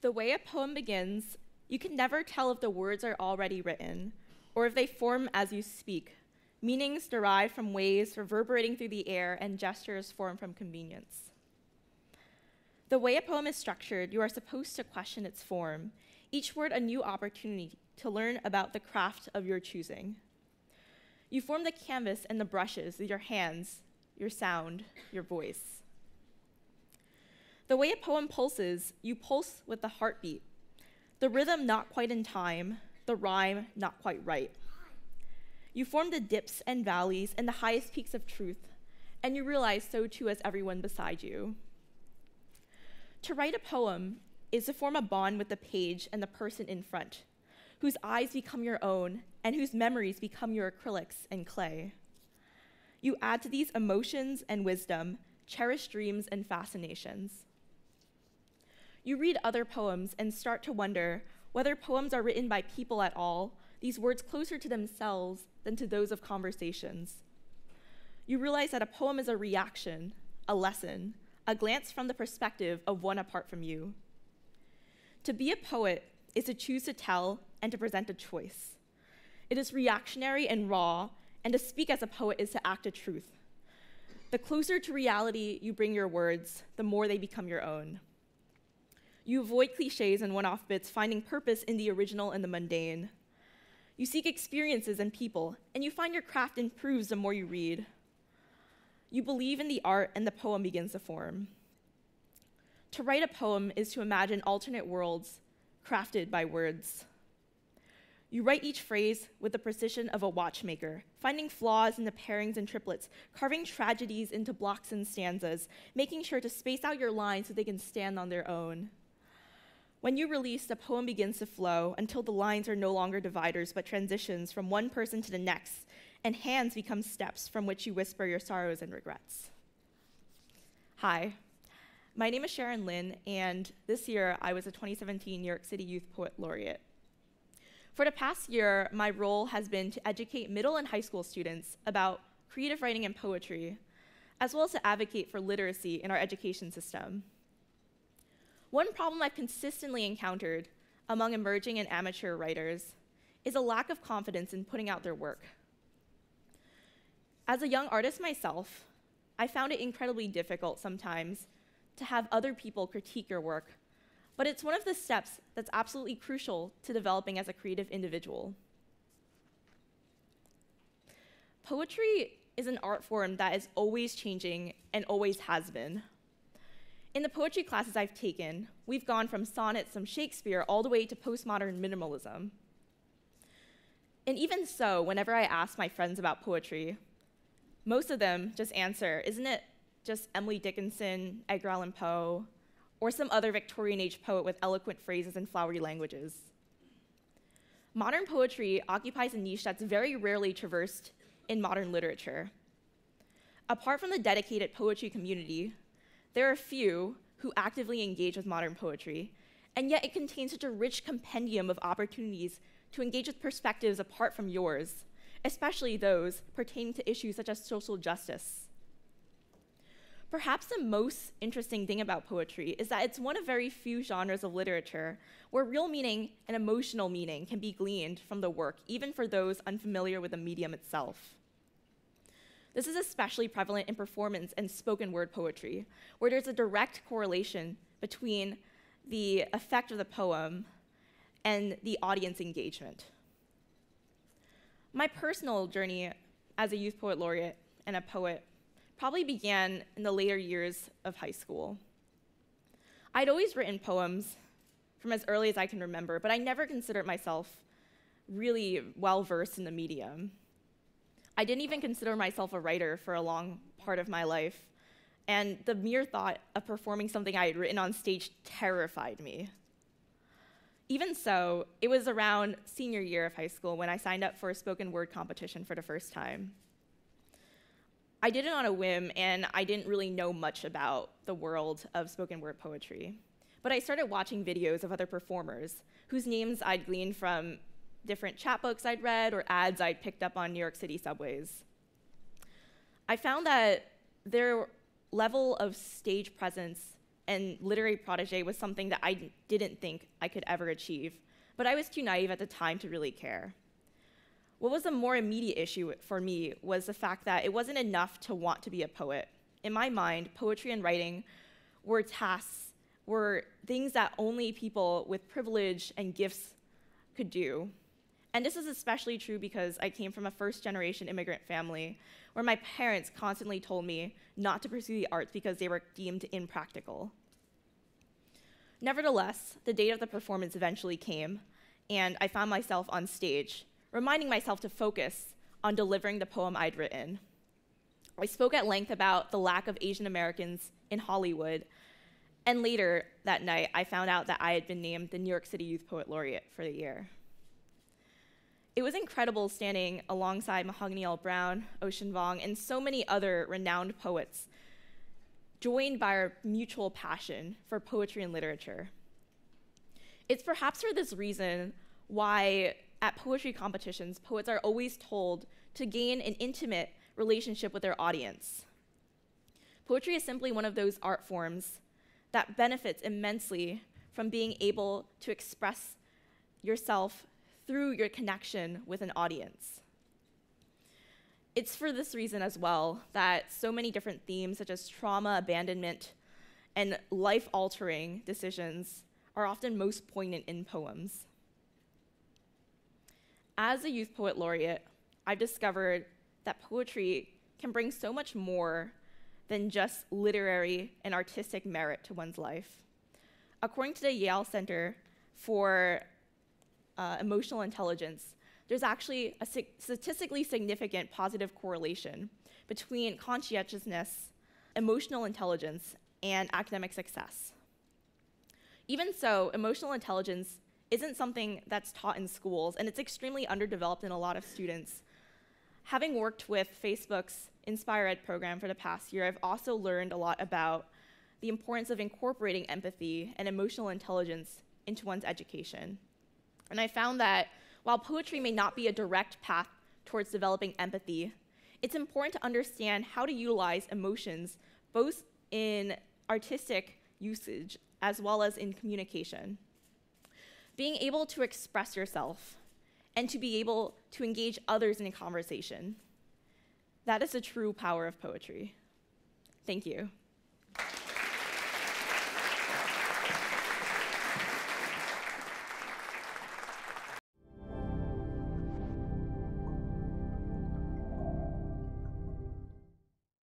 The way a poem begins, you can never tell if the words are already written, or if they form as you speak, meanings derived from waves reverberating through the air and gestures formed from convenience. The way a poem is structured, you are supposed to question its form, each word a new opportunity to learn about the craft of your choosing. You form the canvas and the brushes with your hands, your sound, your voice. The way a poem pulses, you pulse with the heartbeat, the rhythm not quite in time, the rhyme not quite right. You form the dips and valleys and the highest peaks of truth, and you realize so too has everyone beside you. To write a poem is to form a bond with the page and the person in front, whose eyes become your own and whose memories become your acrylics and clay. You add to these emotions and wisdom, cherished dreams and fascinations. You read other poems and start to wonder whether poems are written by people at all, these words closer to themselves than to those of conversations. You realize that a poem is a reaction, a lesson, a glance from the perspective of one apart from you. To be a poet is to choose to tell and to present a choice. It is reactionary and raw, and to speak as a poet is to act a truth. The closer to reality you bring your words, the more they become your own. You avoid cliches and one-off bits, finding purpose in the original and the mundane. You seek experiences and people, and you find your craft improves the more you read. You believe in the art, and the poem begins to form. To write a poem is to imagine alternate worlds crafted by words. You write each phrase with the precision of a watchmaker, finding flaws in the pairings and triplets, carving tragedies into blocks and stanzas, making sure to space out your lines so they can stand on their own. When you release, the poem begins to flow until the lines are no longer dividers but transitions from one person to the next, and hands become steps from which you whisper your sorrows and regrets. Hi, my name is Sharon Lynn, and this year I was a 2017 New York City Youth Poet Laureate. For the past year, my role has been to educate middle and high school students about creative writing and poetry, as well as to advocate for literacy in our education system. One problem I've consistently encountered among emerging and amateur writers is a lack of confidence in putting out their work. As a young artist myself, I found it incredibly difficult sometimes to have other people critique your work, but it's one of the steps that's absolutely crucial to developing as a creative individual. Poetry is an art form that is always changing and always has been. In the poetry classes I've taken, we've gone from sonnets, from Shakespeare, all the way to postmodern minimalism. And even so, whenever I ask my friends about poetry, most of them just answer, isn't it just Emily Dickinson, Edgar Allan Poe, or some other Victorian age poet with eloquent phrases and flowery languages? Modern poetry occupies a niche that's very rarely traversed in modern literature. Apart from the dedicated poetry community, there are few who actively engage with modern poetry, and yet it contains such a rich compendium of opportunities to engage with perspectives apart from yours, especially those pertaining to issues such as social justice. Perhaps the most interesting thing about poetry is that it's one of very few genres of literature where real meaning and emotional meaning can be gleaned from the work, even for those unfamiliar with the medium itself. This is especially prevalent in performance and spoken word poetry, where there's a direct correlation between the effect of the poem and the audience engagement. My personal journey as a youth poet laureate and a poet probably began in the later years of high school. I'd always written poems from as early as I can remember, but I never considered myself really well-versed in the medium. I didn't even consider myself a writer for a long part of my life, and the mere thought of performing something I had written on stage terrified me. Even so, it was around senior year of high school when I signed up for a spoken word competition for the first time. I did it on a whim, and I didn't really know much about the world of spoken word poetry. But I started watching videos of other performers whose names I'd gleaned from different chapbooks I'd read or ads I'd picked up on New York City subways. I found that their level of stage presence and literary protege was something that I didn't think I could ever achieve, but I was too naive at the time to really care. What was a more immediate issue for me was the fact that it wasn't enough to want to be a poet. In my mind, poetry and writing were tasks, were things that only people with privilege and gifts could do. And this is especially true because I came from a first-generation immigrant family where my parents constantly told me not to pursue the arts because they were deemed impractical. Nevertheless, the date of the performance eventually came, and I found myself on stage, reminding myself to focus on delivering the poem I'd written. I spoke at length about the lack of Asian Americans in Hollywood, and later that night, I found out that I had been named the New York City Youth Poet Laureate for the year. It was incredible standing alongside Mahogany L. Browne, Ocean Vuong, and so many other renowned poets, joined by our mutual passion for poetry and literature. It's perhaps for this reason why at poetry competitions, poets are always told to gain an intimate relationship with their audience. Poetry is simply one of those art forms that benefits immensely from being able to express yourself through your connection with an audience. It's for this reason as well that so many different themes such as trauma, abandonment, and life-altering decisions are often most poignant in poems. As a Youth Poet Laureate, I've discovered that poetry can bring so much more than just literary and artistic merit to one's life. According to the Yale Center for Emotional Intelligence, there's actually a statistically significant positive correlation between conscientiousness, emotional intelligence, and academic success. Even so, emotional intelligence isn't something that's taught in schools, and it's extremely underdeveloped in a lot of students. Having worked with Facebook's Inspire Ed program for the past year, I've also learned a lot about the importance of incorporating empathy and emotional intelligence into one's education. And I found that while poetry may not be a direct path towards developing empathy, it's important to understand how to utilize emotions both in artistic usage as well as in communication. Being able to express yourself and to be able to engage others in a conversation, that is the true power of poetry. Thank you.